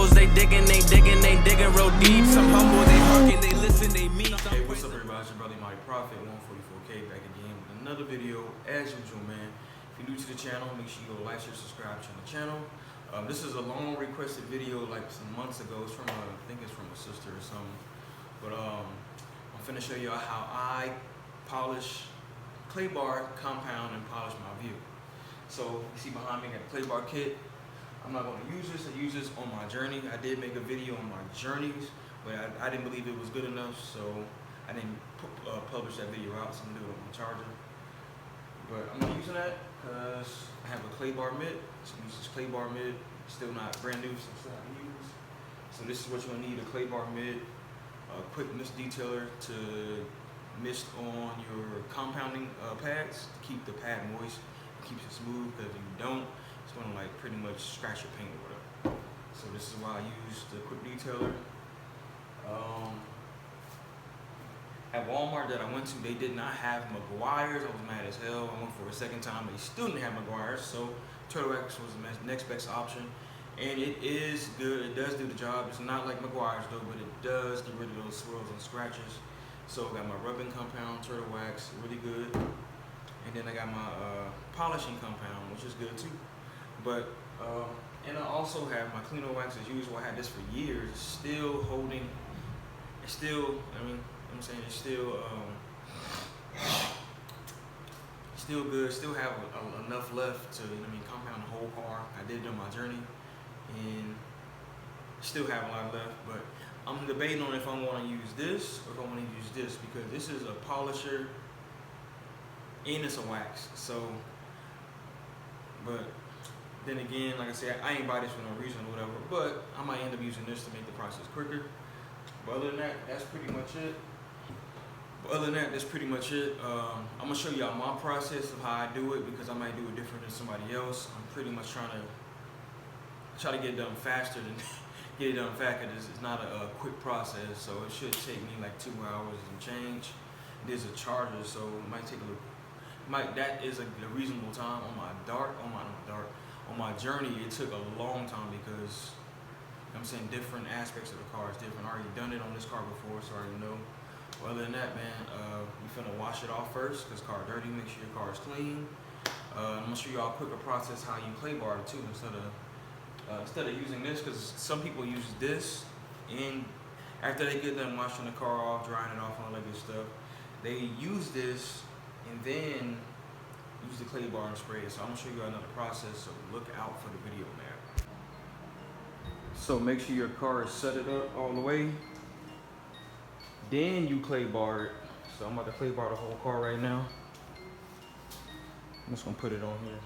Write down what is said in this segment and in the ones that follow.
humbles, they digging real deep. Some humble, they hearken, they listen, they meet. Hey, what's up everybody, it's your brother Mike Prophet, 144K back again with another video as usual, man. If you're new to the channel, make sure you go like, share, subscribe to the channel. This is a long requested video like some months ago. It's from I think it's from a sister or something. But I'm finna show y'all how I polish clay bar, compound, and polish my view. So you see behind me, I got a clay bar kit. I'm not going to use this. I use this on my journey. I did make a video on my journeys, but I didn't believe it was good enough, so I didn't publish that video out. So I'm gonna do it on my charger. But I'm not using that because I have a clay bar mitt. So I use this clay bar mitt. Still not brand new, so still haven't used. So this is what you're gonna need: a clay bar mitt, a quick mist detailer to mist on your compounding pads to keep the pad moist, keeps it smooth. Because if you don't, it's gonna like pretty much scratch your paint or whatever. So this is why I use the quick detailer. At Walmart that I went to, they did not have Meguries. I was mad as hell. I went for a second time, they still didn't have Meguries. So Turtle Wax was the next best option, and it is good. It does do the job. It's not like Meguries though, but it does get rid of those swirls and scratches. So I got my rubbing compound, Turtle Wax, really good, and then I got my polishing compound, which is good too. But and I also have my Cleano Wax as usual. I had this for years. It's still holding. It's still. I mean, I'm saying it's still good. Still have enough left to, compound the whole car. I did it on my journey, and still have a lot left. But I'm debating on if I want to use this or if I want to use this, because this is a polisher and it's a wax. So, but then again, like I said, I ain't buy this for no reason or whatever. But I might end up using this to make the process quicker. But other than that, that's pretty much it. I'm gonna show y'all my process of how I do it, because I might do it different than somebody else. I'm pretty much trying to get it done faster than get it done fast, because it's not a quick process. So it should take me like 2 hours and change. There's a charger, so it might take a little. That is a reasonable time. On my journey, it took a long time because I'm saying different aspects of the car is different. I already done it on this car before, so I already know. Well, other than that, man, we finna wash it off first because car dirty. Make sure your car is clean. I'm gonna show y'all a quicker process how you clay bar it too, instead of using this, because some people use this, and after they get done washing the car off, drying it off, and all that good stuff, they use this and then use the clay bar and spray it. So I'm gonna show you another process. So look out for the video, man. So make sure your car is set it up all the way. Then you clay bar it. So I'm about to clay bar the whole car right now. I'm just gonna put it on here.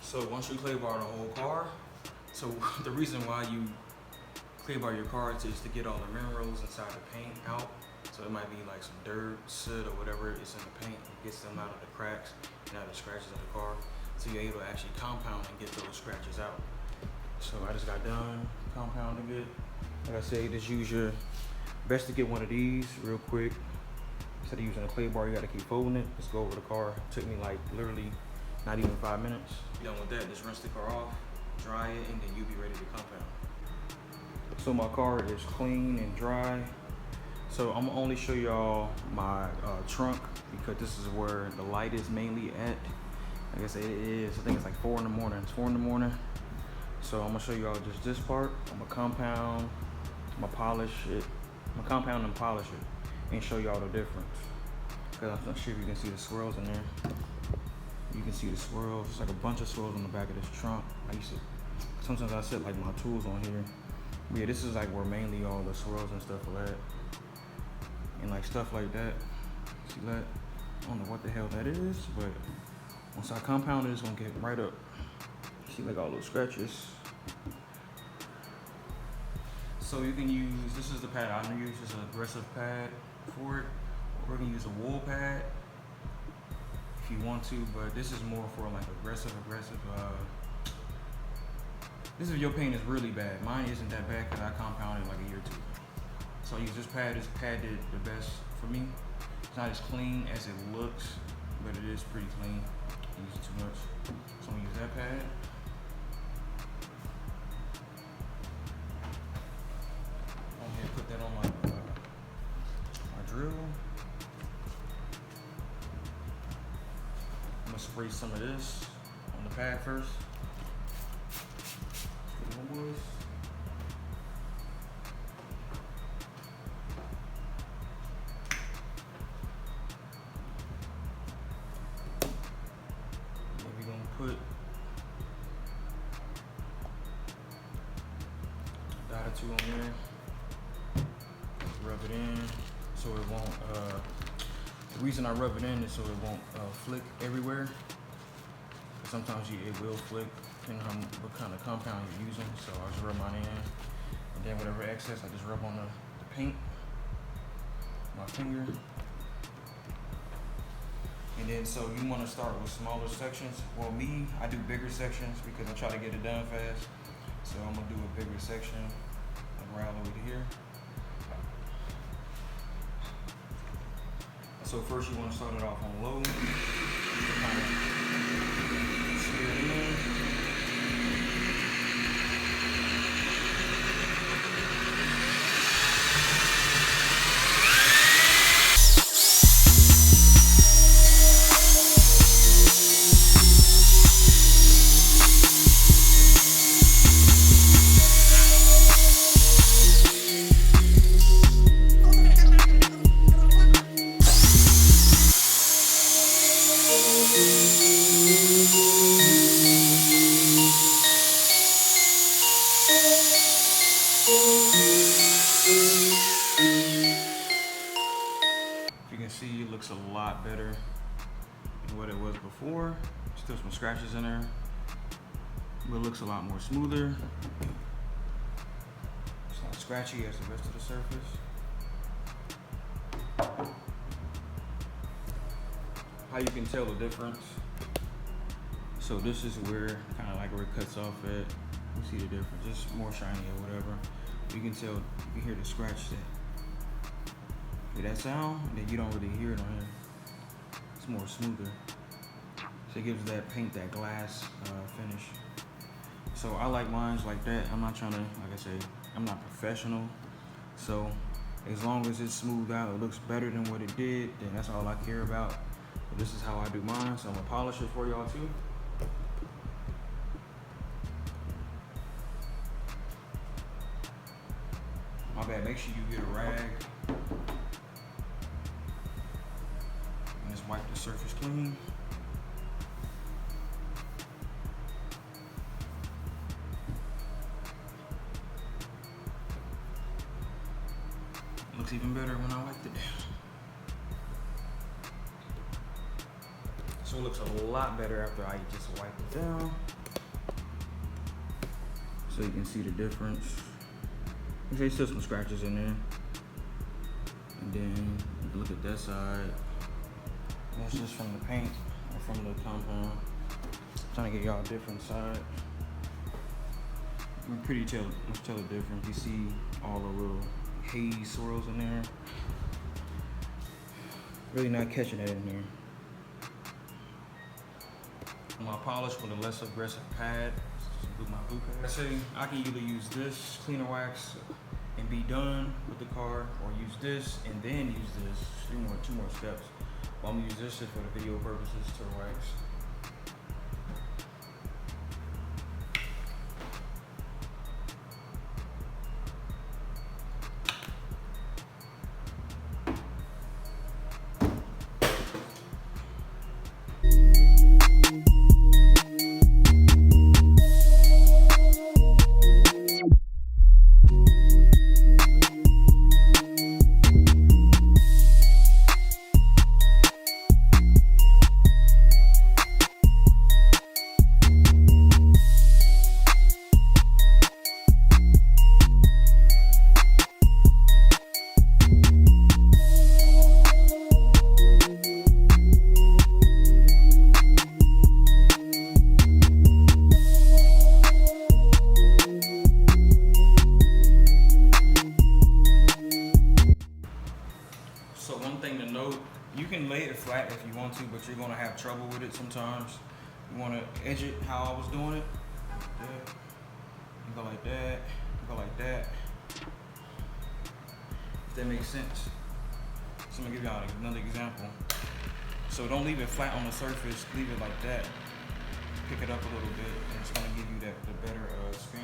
So once you clay bar the whole car, so the reason why you clay bar your car is to get all the minerals inside the paint out. So it might be like some dirt, soot, or whatever is in the paint. It gets them out of the cracks and out of the scratches of the car. So you're able to actually compound and get those scratches out. So I just got done compounding it. Like I said, just use your best to get one of these real quick. Instead of using a clay bar, you gotta keep folding it. Just go over the car. It took me like literally not even 5 minutes. Done with that, just rinse the car off, dry it, and then you'll be ready to compound. So my car is clean and dry. So I'm gonna only show y'all my trunk, because this is where the light is mainly at. Like I said, it is, I think it's like 4 in the morning. It's 4 in the morning. So I'm gonna show y'all just this part. I'm gonna compound, I'm gonna polish it. I'm gonna compound and polish it and show y'all the difference. Cause I'm not sure if you can see the swirls in there. You can see the swirls. It's like a bunch of swirls on the back of this trunk. Sometimes I set like my tools on here. But yeah, this is like where mainly all the swirls and stuff are at. And like stuff like that. See that? I don't know what the hell that is, but once I compound it, it's gonna get right up. See like all those scratches. So you can use, this is the pad I'm gonna use, this is an aggressive pad for it. We're gonna use a wool pad if you want to, but this is more for like aggressive. This is if your paint is really bad. Mine isn't that bad because I compounded like a year or two. So I use this pad. This pad did the best for me. It's not as clean as it looks, but it is pretty clean. I use it too much. So I'm gonna use that pad. I'm gonna put that on my drill. I'm gonna spray some of this on the pad first. Boys. Then we're gonna put a dot or two on there. Rub it in so it won't. The reason I rub it in is so it won't flick everywhere. Sometimes it will flick depending on what kind of compound you're using. So I just rub mine in, and then whatever excess I just rub on the paint, my finger. And then so you want to start with smaller sections. Well, me, I do bigger sections because I try to get it done fast. So I'm gonna do a bigger section, like right over to here. So first you want to start it off on low. Kind of smear it in. See, it looks a lot better than what it was before. Still some scratches in there, but it looks a lot more smoother. It's not scratchy as the rest of the surface. How you can tell the difference. So this is where, kind of like where it cuts off at. You see the difference, just more shiny or whatever. You can tell, you can hear the scratch that. Hear that sound? And then you don't really hear it on here. It's more smoother. So it gives that paint that glass finish. So I like mines like that. I'm not trying to, like I say, I'm not professional. So as long as it's smoothed out, it looks better than what it did, then that's all I care about. But this is how I do mine, so I'm gonna polish it for y'all too. My bad, make sure you get a rag. Wipe the surface clean. Looks even better when I wiped it down. So it looks a lot better after I just wiped it down. So you can see the difference. There's still some scratches in there. And then look at that side. That's just from the paint or from the compound. I'm trying to get y'all a different side. You can pretty much tell the difference. You see all the little haze swirls in there. Really not catching that in there. My polish with a less aggressive pad. With my blue pad. I say I can either use this cleaner wax and be done with the car, or use this and then use this. Two more steps. Well, I'm gonna use this just for the video purposes to wax. to, but you're gonna have trouble with it sometimes. You wanna edge it how I was doing it. Like that. You go like that, you go like that. If that makes sense. So I'm gonna give y'all another example. So don't leave it flat on the surface, leave it like that. Pick it up a little bit, and it's gonna give you the better spin.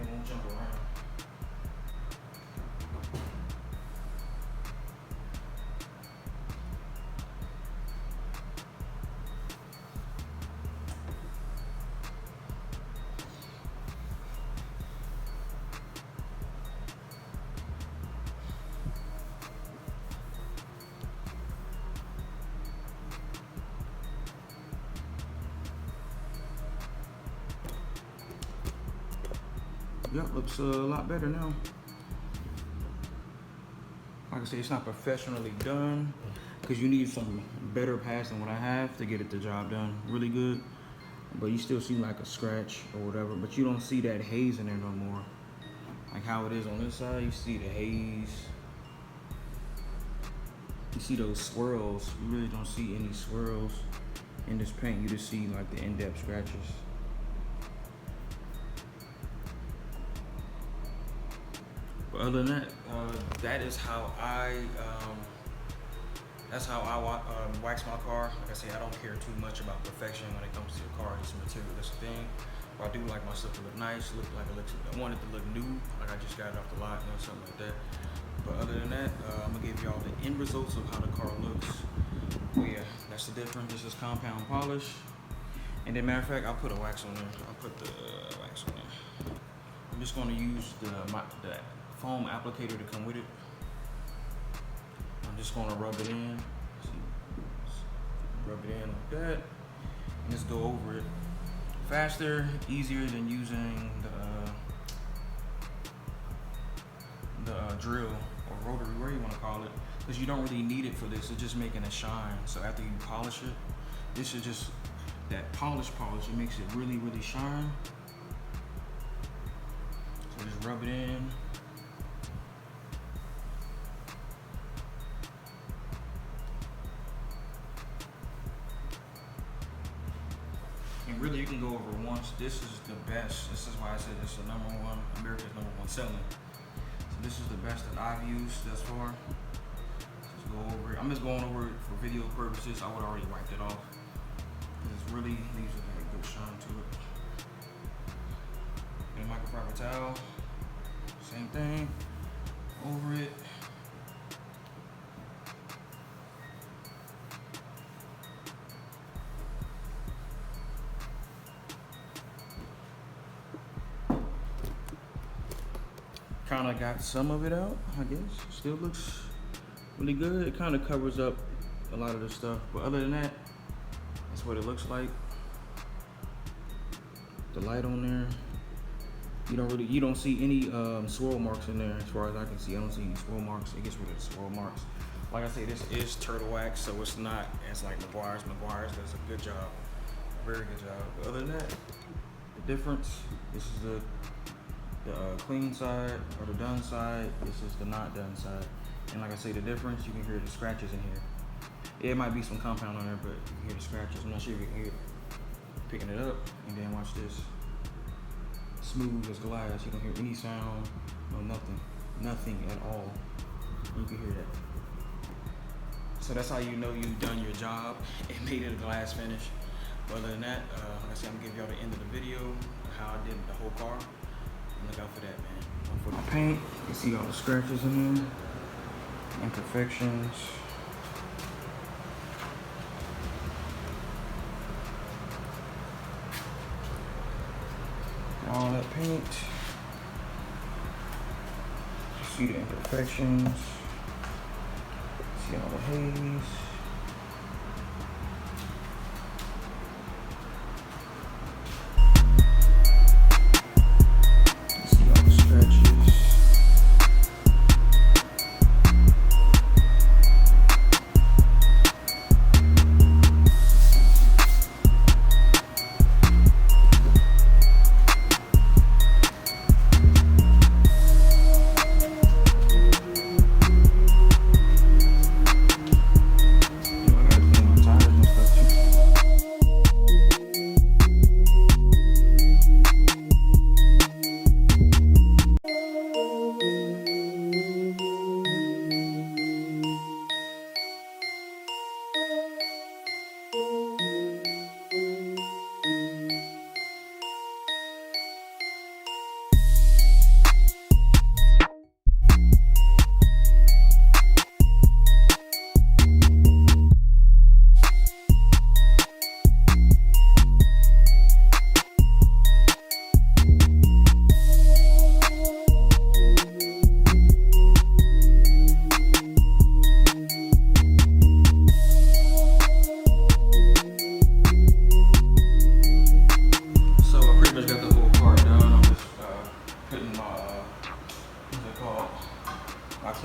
It won't jump around. Yep, looks a lot better now. Like I say, it's not professionally done because you need some better pads than what I have to get it the job done really good. But you still see like a scratch or whatever, but you don't see that haze in there no more. Like how it is on this side, you see the haze. You see those swirls. You really don't see any swirls in this paint. You just see like the in-depth scratches. Other than that, that is how I wax my car. Like I say, I don't care too much about perfection when it comes to the car. It's a materialistic thing. But I do like my stuff to look nice, look like it looks. I want it to look new, like I just got it off the lot, something like that. But other than that, I'm gonna give y'all the end results of how the car looks. Oh yeah, that's the difference. This is compound polish, and then matter of fact, I'll put a wax on there. I'll put the wax on there. I'm just gonna use the foam applicator to come with it. I'm just gonna rub it in. Rub it in like that. And just go over it. Faster, easier than using the drill or rotary, whatever you want to call it, because you don't really need it for this. It's just making it shine. So after you polish it, this is just that polish. It makes it really, really shine. So just rub it in. And really, you can go over once. This is the best. This is why I said this is the America's number one selling. So this is the best that I've used thus far. Just go over it. I'm just going over it for video purposes. I would already wiped it off. It really leaves a good shine to it. And a microfiber towel. Same thing. Over it. Kind of got some of it out, I guess. Still looks really good. It kind of covers up a lot of the stuff, but other than that, that's what it looks like. The light on there, you don't see any swirl marks in there as far as I can see. I don't see any swirl marks. It gets rid of the swirl marks. Like I say, this is turtle wax, so it's not as like Meguries. Meguries does a good job, very good job. But other than that, the difference, this is the clean side or the done side. This is the not done side. And like I say, the difference, you can hear the scratches in here. Yeah, it might be some compound on there, but you can hear the scratches. I'm not sure if you can hear it. Picking it up, and then watch this. Smooth as glass. You don't hear any sound, no nothing at all. You can hear that. So that's how you know you've done your job and made it a glass finish. But other than that, like I said, I'm gonna give y'all the end of the video, how I did the whole car. Look out for that, man. For the paint, you see all the scratches in there, imperfections. All that paint. You see the imperfections. See all the haze.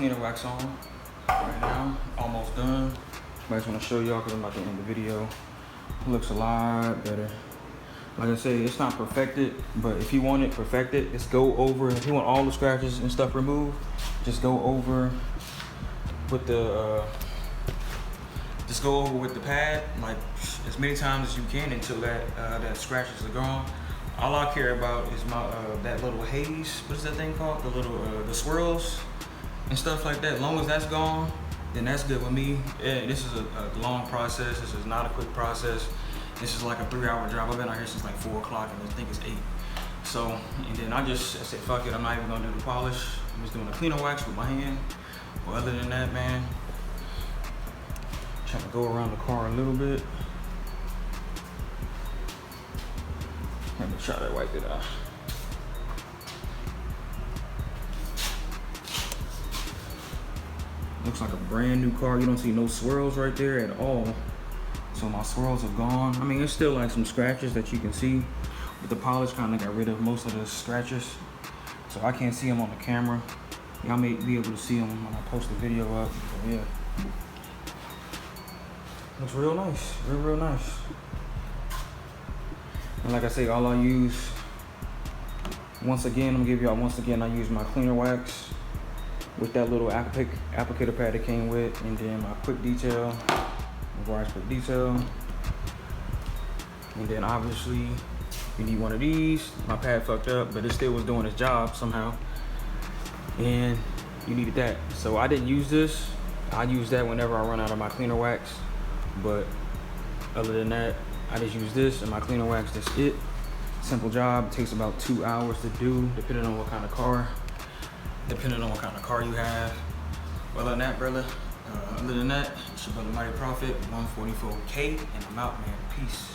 cleaner wax on right now. Almost done. I just want to show y'all because I'm about to end the video. It looks a lot better. Like I say, it's not perfected, but if you want it perfected, just go over. If you want all the scratches and stuff removed, just go over with the pad like as many times as you can until that scratches are gone. All I care about is my that little haze. What is that thing called? The little the swirls and stuff like that. As long as that's gone, then that's good with me. Yeah, this is a long process. This is not a quick process. This is like a 3-hour job. I've been out here since like 4 o'clock and I think it's 8. So, and then I said, fuck it, I'm not even gonna do the polish. I'm just doing a cleaner wax with my hand. But other than that, man, trying to go around the car a little bit. Let me try to wipe it out. Looks like a brand new car. You don't see no swirls right there at all. So my swirls are gone. I mean, there's still like some scratches that you can see, but the polish kind of got rid of most of the scratches. So I can't see them on the camera. Y'all may be able to see them when I post the video up. But yeah, looks real nice, real nice. And like I say, all I use, once again, I'm gonna give y'all, I use my cleaner wax with that little applicator pad it came with, and then my quick detail, Meguries quick detail. And then obviously you need one of these. My pad fucked up, but it still was doing its job somehow. And you needed that. So I didn't use this. I use that whenever I run out of my cleaner wax. But other than that, I just use this and my cleaner wax, that's it. Simple job, it takes about 2 hours to do, depending on what kind of car you have. Other than that, brother, it's your brother Mighty Prophet, 144K, and I'm out, man. Peace.